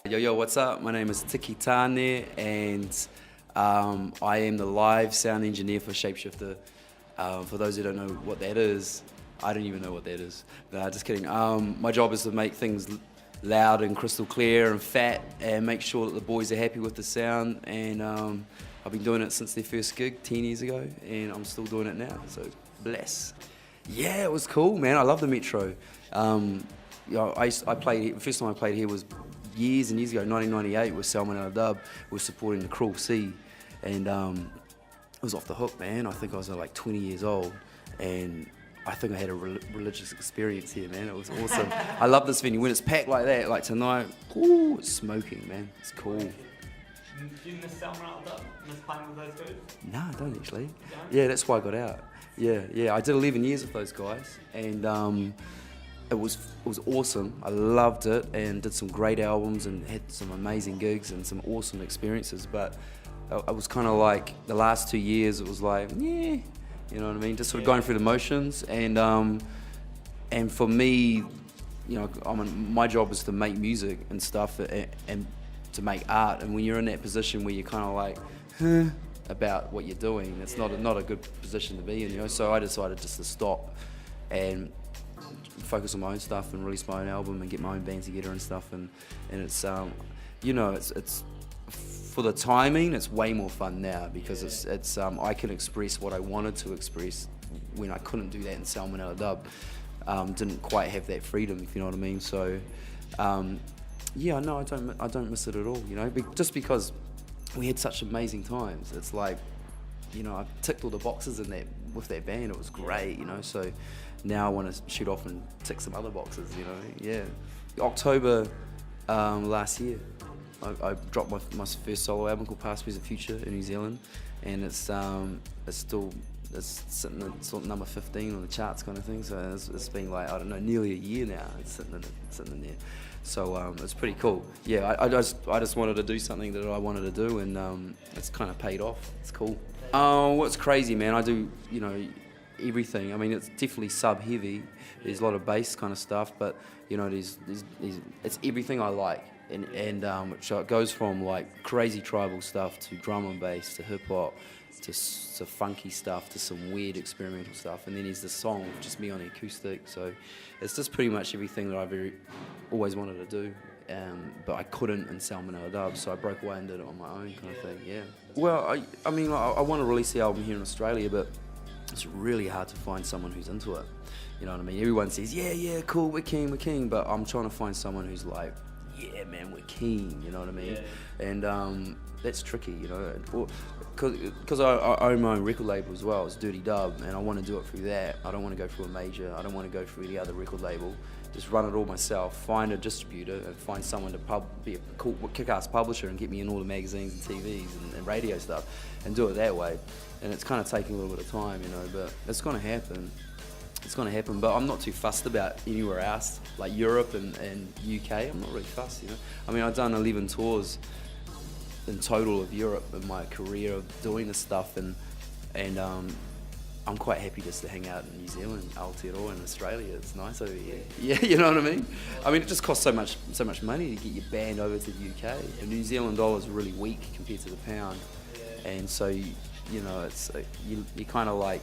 Yo, what's up? My name is Tiki Taane, and I am the live sound engineer for Shapeshifter. For those who don't know what that is, I don't even know what that is. Nah, just kidding. My job is to make things loud and crystal clear and fat, and make sure that the boys are happy with the sound. And I've been doing it since their first gig 10 years ago, and I'm still doing it now. So bless. Yeah, it was cool, man. I love the Metro. I played. The first time I played here was years and years ago, 1998, with Salmon L Dub. We were supporting the Cruel Sea, and it was off the hook, man. I think I was like 20 years old, and I think I had a religious experience here, man. It was awesome. I love this venue. When it's packed like that, like tonight, ooh, it's smoking, man. It's cool. Do you miss Salmon L Dub? Miss playing with those dudes? No, I don't actually. Yeah, that's why I got out. Yeah. I did 11 years with those guys, and it was awesome. I loved it and did some great albums and had some amazing gigs and some awesome experiences. But I was kind of like, the last 2 years, it was like, yeah, you know what I mean? Just sort of going through the motions. And for me, you know, my job is to make music and stuff and to make art. And when you're in that position where you're kind of like, about what you're doing, it's not a good position to be in, you know. So I decided just to stop and focus on my own stuff and release my own album and get my own band together and stuff. And it's you know, it's for the timing, it's way more fun now because it's I can express what I wanted to express when I couldn't do that in Salmon L Dub. Didn't quite have that freedom, if you know what I mean. So yeah, no, I don't miss it at all, you know, just because we had such amazing times. It's like, you know, I ticked all the boxes in that with that band. It was great, you know. So now I want to shoot off and tick some other boxes, you know. Yeah. October last year, I dropped my first solo album called Past, Present, Future in New Zealand, and it's sitting at sort of number 15 on the charts, kind of thing. So it's been like, I don't know, nearly a year now. It's sitting in there. So it's pretty cool. Yeah, I just wanted to do something that I wanted to do, and it's kind of paid off. It's cool. Oh, what's crazy, man? I do, you know, everything. I mean, it's definitely sub-heavy. There's a lot of bass kind of stuff, but you know, it's everything I like, and which goes from like crazy tribal stuff to drum and bass to hip hop to funky stuff to some weird experimental stuff, and then there's the song with just me on the acoustic. So it's just pretty much everything that I've always wanted to do, but I couldn't in Salmon L Dub, so I broke away and did it on my own, kind of thing. Yeah. Well, I mean, I want to release the album here in Australia, but it's really hard to find someone who's into it. You know what I mean? Everyone says, yeah, cool, we're keen, but I'm trying to find someone who's like, yeah, man, we're keen, you know what I mean? Yeah. And that's tricky, you know, because I own my own record label as well. It's Dirty Dub, and I want to do it through that. I don't want to go through a major. I don't want to go through any other record label. Just run it all myself, find a distributor, and find someone to be a cool, kick-ass publisher and get me in all the magazines and TVs and radio stuff, and do it that way. And it's kind of taking a little bit of time, you know, but it's going to happen. It's going to happen, but I'm not too fussed about anywhere else, like Europe and UK. I'm not really fussed, you know. I mean, I've done 11 tours in total of Europe in my career of doing this stuff, and I'm quite happy just to hang out in New Zealand, Aotearoa, and Australia. It's nice over here. Yeah, you know what I mean? I mean, it just costs so much money to get your band over to the UK. The New Zealand dollar is really weak compared to the pound, and so you know, it's you kind of like,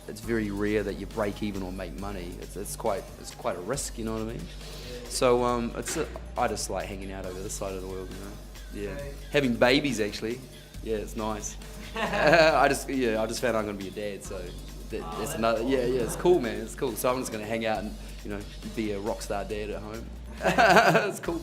it's very rare that you break even or make money. It's quite a risk, you know what I mean? So I just like hanging out over this side of the world, you know. Yeah, having babies actually. Yeah, it's nice. I just found out I'm gonna be a dad, so that's another. Yeah, it's cool, man. It's cool. So I'm just gonna hang out and, you know, be a rock star dad at home. It's cool.